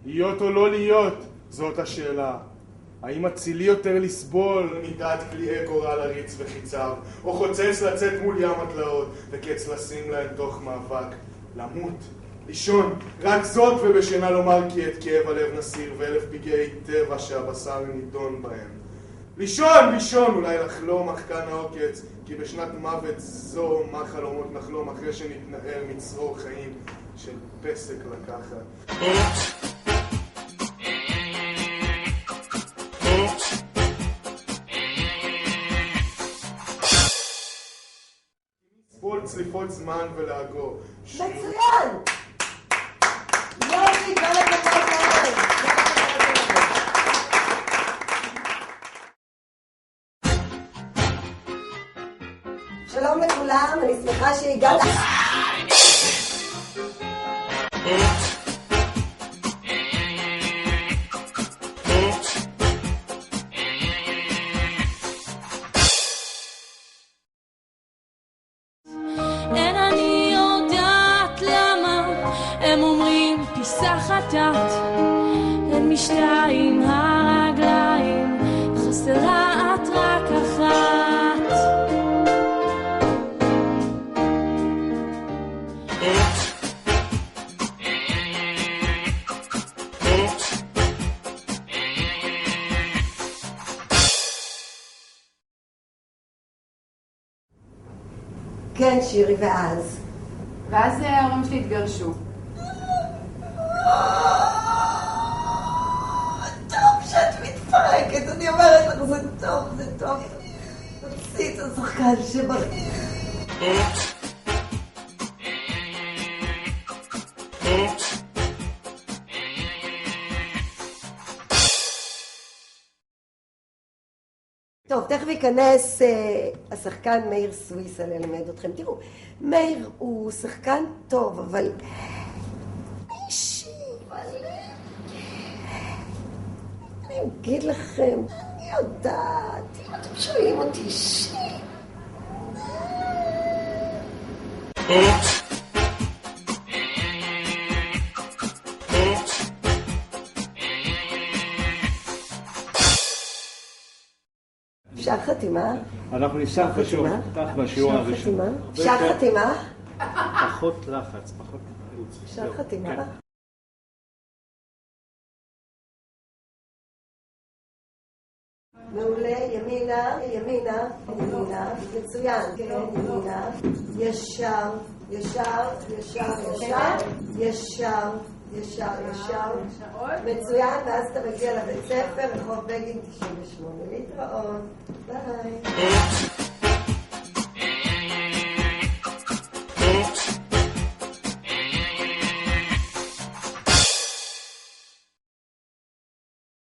להיות או לא להיות, זאת השאלה. האם אצילי יותר לסבול מידת קליעי גורל הריץ וחיציו, או חוצץ לצאת מול ים התלאות וקץ לשים להם תוך מאבק, למות, לישון, רק זאת ובשינה לומר כי את כאב הלב נסיר ואלף פגעי טבע שהבשר נידון בהם. לישון, לישון, אולי לחלום אך כאן העוקץ, כי בשנת מוות זו מה חלומות נחלום אחרי שנתנער מצרור חיים של פסק לקחת. לסבול צליפות זמן ולהגו. מצוין! יופי, כל הכבוד לכם. שלום לכולם, אני שמחה שהגעת. אין אני יודעת למה הם אומרים פיסה חטאת, אין משתיים הרגליים, חסרה את רק אחת. כן, שירי, ואז? ואז ההורים שלי התגרשו. טוב שאת מתפרקת, אני אומרת לך, זה טוב, זה טוב. תוציא את השחקן שבריא. טוב, תכף ייכנס השחקן מאיר סוויסה ללמד אתכם. תראו, מאיר הוא שחקן טוב, אבל אישי, אני אגיד לכם, אני יודעת, אם אתם שואלים אותי אישי. אפשר חתימה? אנחנו נפסח בשיעור הראשון. אפשר חתימה? פחות לחץ, פחות לחץ. אפשר חתימה? מעולה, ימינה, ימינה, ימינה, מצוין, כן, ימינה, ישר, ישר, ישר, ישר, ישר, ישר, ישר, מצוין, ואז אתה מגיע לבית ספר, רחוב בגין 98, להתראות, ביי.